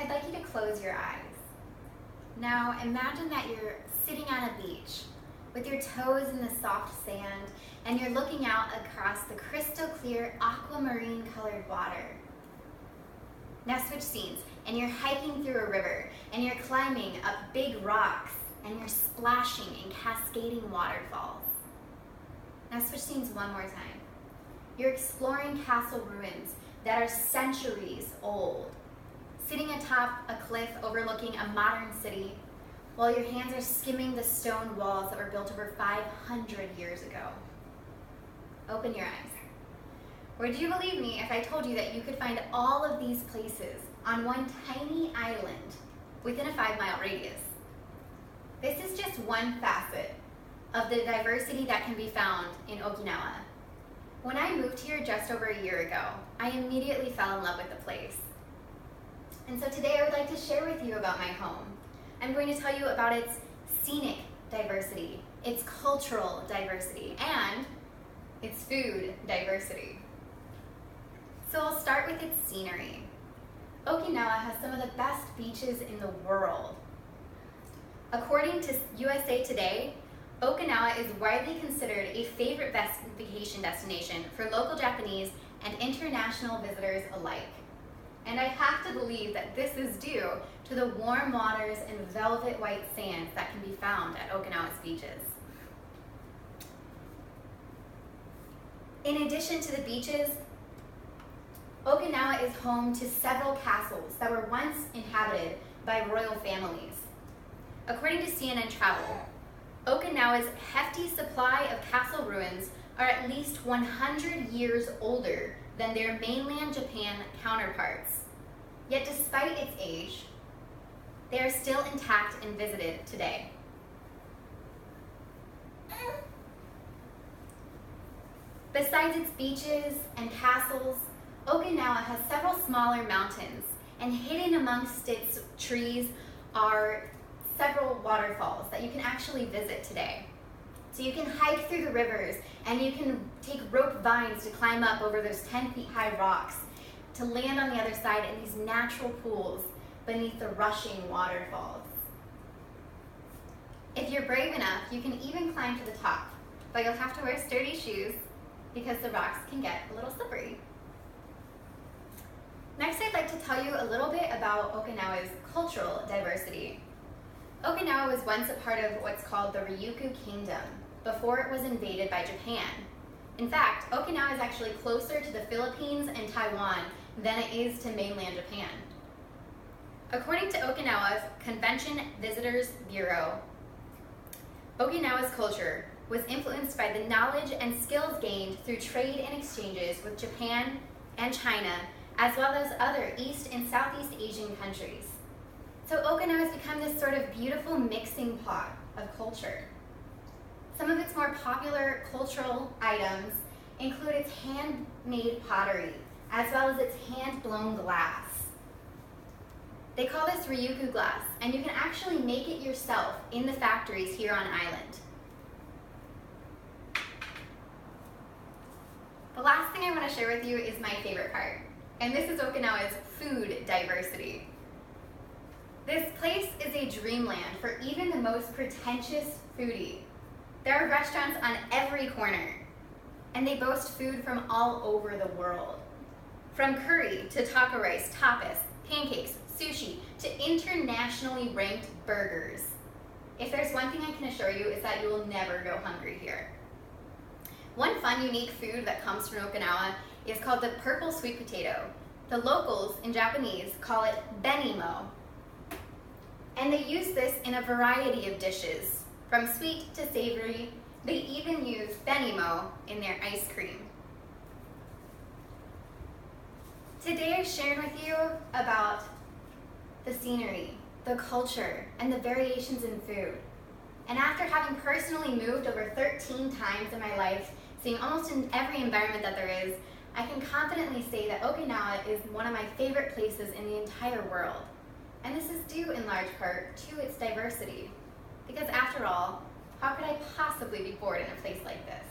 I'd like you to close your eyes. Now imagine that you're sitting on a beach with your toes in the soft sand and you're looking out across the crystal clear aquamarine colored water. Now switch scenes and you're hiking through a river and you're climbing up big rocks and you're splashing in cascading waterfalls. Now switch scenes one more time. You're exploring castle ruins that are centuries old, sitting atop a cliff overlooking a modern city while your hands are skimming the stone walls that were built over 500 years ago. Open your eyes. Would you believe me if I told you that you could find all of these places on one tiny island within a 5-mile radius? This is just one facet of the diversity that can be found in Okinawa. When I moved here just over a year ago, I immediately fell in love with the place. And so today I would like to share with you about my home. I'm going to tell you about its scenic diversity, its cultural diversity, and its food diversity. So I'll start with its scenery. Okinawa has some of the best beaches in the world. According to USA Today, Okinawa is widely considered a favorite vacation destination for local Japanese and international visitors alike. And I have to believe that this is due to the warm waters and velvet white sands that can be found at Okinawa's beaches. In addition to the beaches, Okinawa is home to several castles that were once inhabited by royal families. According to CNN Travel, Okinawa's hefty supply of castle ruins are at least 100 years older than their mainland Japan counterparts. Yet despite its age, they are still intact and visited today. Besides its beaches and castles, Okinawa has several smaller mountains, and hidden amongst its trees are several waterfalls that you can actually visit today. So you can hike through the rivers and you can take rope vines to climb up over those 10 feet high rocks to land on the other side in these natural pools beneath the rushing waterfalls. If you're brave enough, you can even climb to the top, but you'll have to wear sturdy shoes because the rocks can get a little slippery. Next, I'd like to tell you a little bit about Okinawa's cultural diversity. Okinawa was once a part of what's called the Ryukyu Kingdom before it was invaded by Japan. In fact, Okinawa is actually closer to the Philippines and Taiwan than it is to mainland Japan. According to Okinawa's Convention Visitors Bureau, Okinawa's culture was influenced by the knowledge and skills gained through trade and exchanges with Japan and China, as well as other East and Southeast Asian countries. So Okinawa has become this sort of beautiful mixing pot of culture. Some of its more popular cultural items include its handmade pottery, as well as its hand-blown glass. They call this Ryukyu glass, and you can actually make it yourself in the factories here on island. The last thing I want to share with you is my favorite part, and this is Okinawa's food diversity. This place is a dreamland for even the most pretentious foodie. There are restaurants on every corner, and they boast food from all over the world. From curry to taco rice, tapas, pancakes, sushi, to internationally ranked burgers. If there's one thing I can assure you is that you will never go hungry here. One fun, unique food that comes from Okinawa is called the purple sweet potato. The locals in Japanese call it benimo. And they use this in a variety of dishes, from sweet to savory. They even use benimo in their ice cream. Today I shared with you about the scenery, the culture, and the variations in food. And after having personally moved over 13 times in my life, seeing almost in every environment that there is, I can confidently say that Okinawa is one of my favorite places in the entire world. And this is due in large part to its diversity. Because after all, how could I possibly be bored in a place like this?